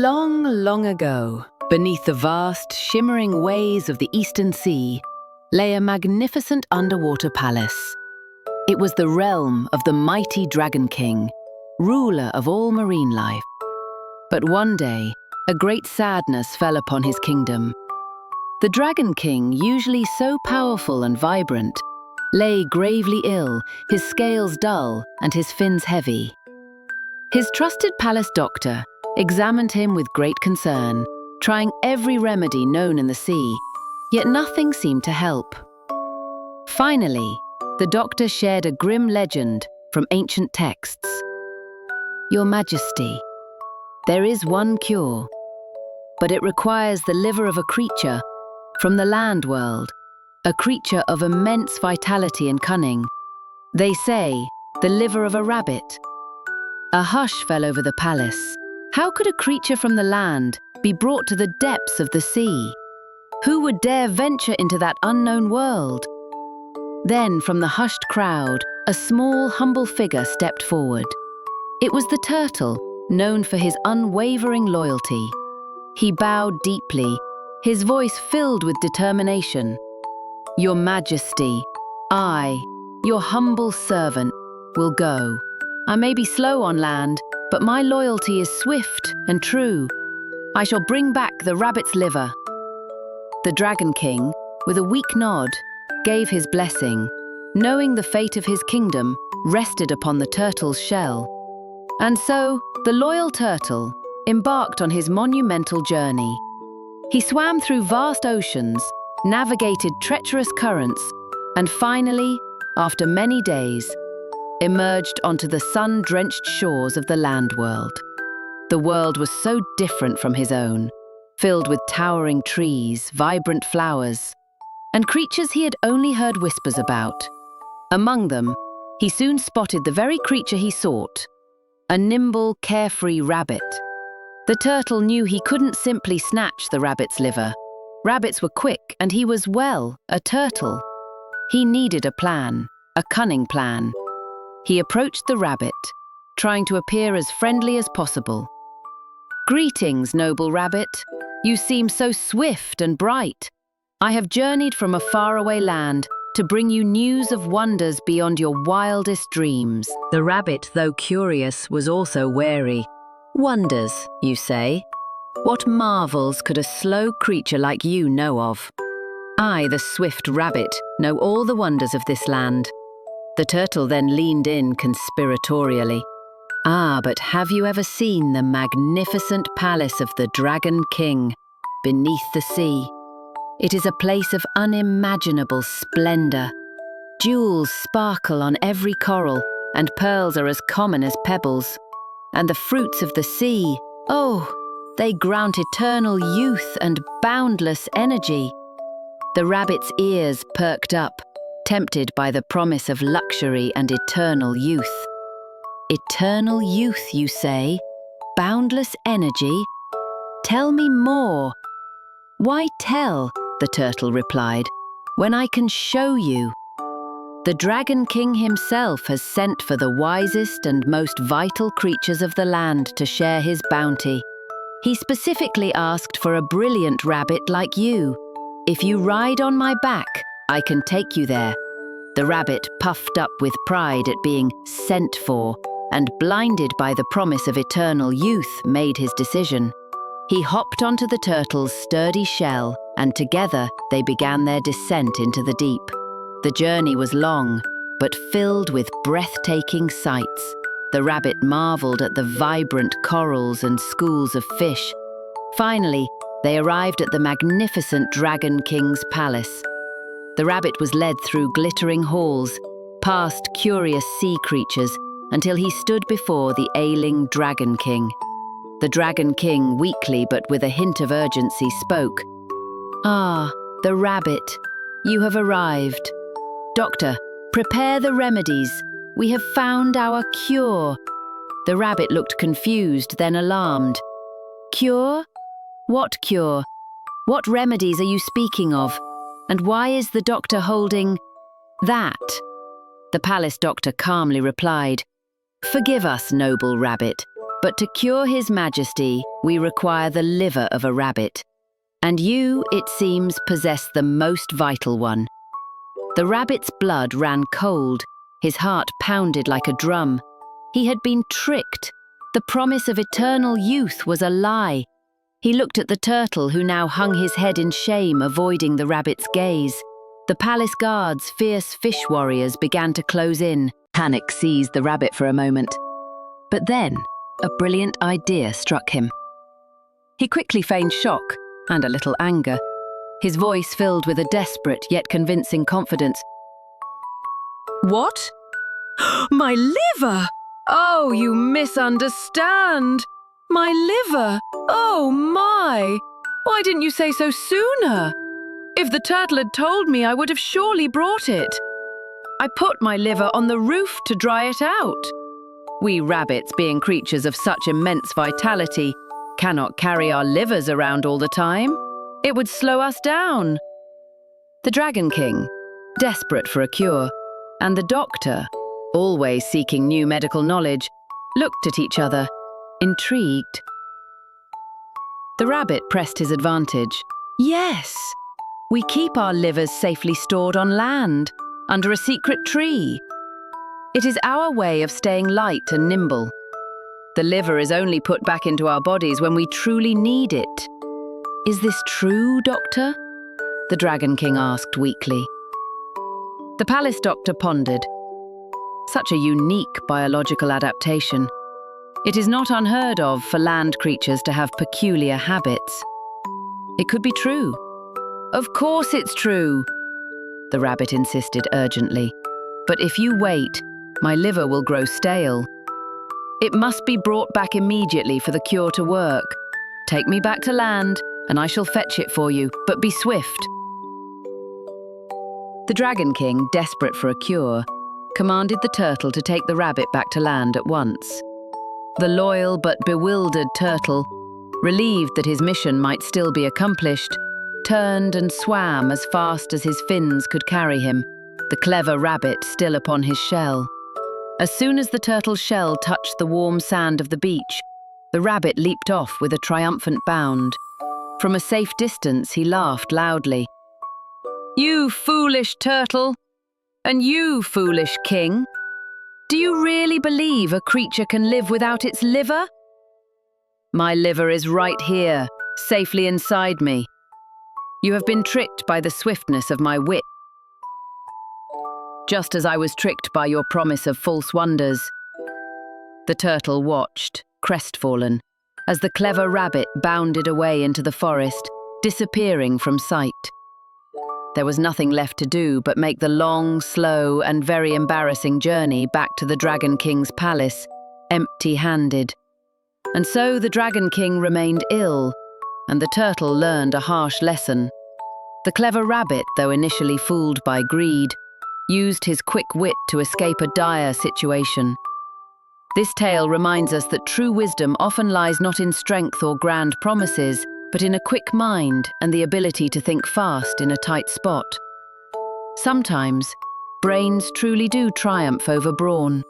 Long, long ago, beneath the vast, shimmering waves of the eastern sea, lay a magnificent underwater palace. It was the realm of the mighty Dragon King, ruler of all marine life. But one day, a great sadness fell upon his kingdom. The Dragon King, usually so powerful and vibrant, lay gravely ill, his scales dull and his fins heavy. His trusted palace doctor examined him with great concern, trying every remedy known in the sea, yet nothing seemed to help. Finally, the doctor shared a grim legend from ancient texts. "Your Majesty, there is one cure, but it requires the liver of a creature from the land world, a creature of immense vitality and cunning. They say, the liver of a rabbit." A hush fell over the palace. How could a creature from the land be brought to the depths of the sea? Who would dare venture into that unknown world? Then, from the hushed crowd, a small, humble figure stepped forward. It was the turtle, known for his unwavering loyalty. He bowed deeply, his voice filled with determination. "Your Majesty, I, your humble servant, will go. I may be slow on land, but my loyalty is swift and true. I shall bring back the rabbit's liver." The Dragon King, with a weak nod, gave his blessing, knowing the fate of his kingdom rested upon the turtle's shell. And so, the loyal turtle embarked on his monumental journey. He swam through vast oceans, navigated treacherous currents, and finally, after many days, emerged onto the sun-drenched shores of the land world. The world was so different from his own, filled with towering trees, vibrant flowers, and creatures he had only heard whispers about. Among them, he soon spotted the very creature he sought, a nimble, carefree rabbit. The turtle knew he couldn't simply snatch the rabbit's liver. Rabbits were quick, and he was, well, a turtle. He needed a plan, a cunning plan. He approached the rabbit, trying to appear as friendly as possible. "Greetings, noble rabbit. You seem so swift and bright. I have journeyed from a faraway land to bring you news of wonders beyond your wildest dreams." The rabbit, though curious, was also wary. "Wonders, you say? What marvels could a slow creature like you know of? I, the swift rabbit, know all the wonders of this land." The turtle then leaned in conspiratorially. "Ah, but have you ever seen the magnificent palace of the Dragon King beneath the sea? It is a place of unimaginable splendor. Jewels sparkle on every coral, and pearls are as common as pebbles. And the fruits of the sea, oh, they grant eternal youth and boundless energy." The rabbit's ears perked up, tempted by the promise of luxury and eternal youth. "Eternal youth, you say? Boundless energy? Tell me more." "Why tell?" the turtle replied, "when I can show you. The Dragon King himself has sent for the wisest and most vital creatures of the land to share his bounty. He specifically asked for a brilliant rabbit like you. If you ride on my back, I can take you there." The rabbit, puffed up with pride at being sent for and blinded by the promise of eternal youth, made his decision. He hopped onto the turtle's sturdy shell, and together they began their descent into the deep. The journey was long, but filled with breathtaking sights. The rabbit marveled at the vibrant corals and schools of fish. Finally, they arrived at the magnificent Dragon King's palace. The rabbit was led through glittering halls, past curious sea creatures, until he stood before the ailing Dragon King. The Dragon King, weakly but with a hint of urgency, spoke. "Ah, the rabbit, you have arrived. Doctor, prepare the remedies. We have found our cure." The rabbit looked confused, then alarmed. "Cure? What cure? What remedies are you speaking of? And why is the doctor holding that?" The palace doctor calmly replied, "Forgive us, noble rabbit. But to cure His Majesty, we require the liver of a rabbit. And you, it seems, possess the most vital one. The rabbit's blood ran cold, his heart pounded like a drum. He had been tricked. The promise of eternal youth was a lie. He looked at the turtle, who now hung his head in shame, avoiding the rabbit's gaze. The palace guards, fierce fish warriors, began to close in. Panic seized the rabbit for a moment. But then, a brilliant idea struck him. He quickly feigned shock and a little anger, his voice filled with a desperate yet convincing confidence. "What? My liver! Oh, you misunderstand! My liver! Oh my! Why didn't you say so sooner? If the turtle had told me, I would have surely brought it. I put my liver on the roof to dry it out. We rabbits, being creatures of such immense vitality, cannot carry our livers around all the time. It would slow us down." The Dragon King, desperate for a cure, and the doctor, always seeking new medical knowledge, looked at each other, intrigued. The rabbit pressed his advantage. "Yes, we keep our livers safely stored on land, under a secret tree. It is our way of staying light and nimble. The liver is only put back into our bodies when we truly need it." "Is this true, Doctor?" the Dragon King asked weakly. The palace doctor pondered. Such a unique biological adaptation. It is not unheard of for land creatures to have peculiar habits. It could be true. "Of course it's true," the rabbit insisted urgently. "But if you wait, my liver will grow stale. It must be brought back immediately for the cure to work. Take me back to land, and I shall fetch it for you, but be swift." The Dragon King, desperate for a cure, commanded the turtle to take the rabbit back to land at once. The loyal but bewildered turtle, relieved that his mission might still be accomplished, turned and swam as fast as his fins could carry him, the clever rabbit still upon his shell. As soon as the turtle's shell touched the warm sand of the beach, the rabbit leaped off with a triumphant bound. From a safe distance, he laughed loudly. "You foolish turtle! And you, foolish king! Do you really believe a creature can live without its liver? My liver is right here, safely inside me. You have been tricked by the swiftness of my wit, just as I was tricked by your promise of false wonders." The turtle watched, crestfallen, as the clever rabbit bounded away into the forest, disappearing from sight. There was nothing left to do but make the long, slow, and very embarrassing journey back to the Dragon King's palace, empty-handed. And so the Dragon King remained ill, and the turtle learned a harsh lesson. The clever rabbit, though initially fooled by greed, used his quick wit to escape a dire situation. This tale reminds us that true wisdom often lies not in strength or grand promises, but in a quick mind and the ability to think fast in a tight spot. Sometimes, brains truly do triumph over brawn.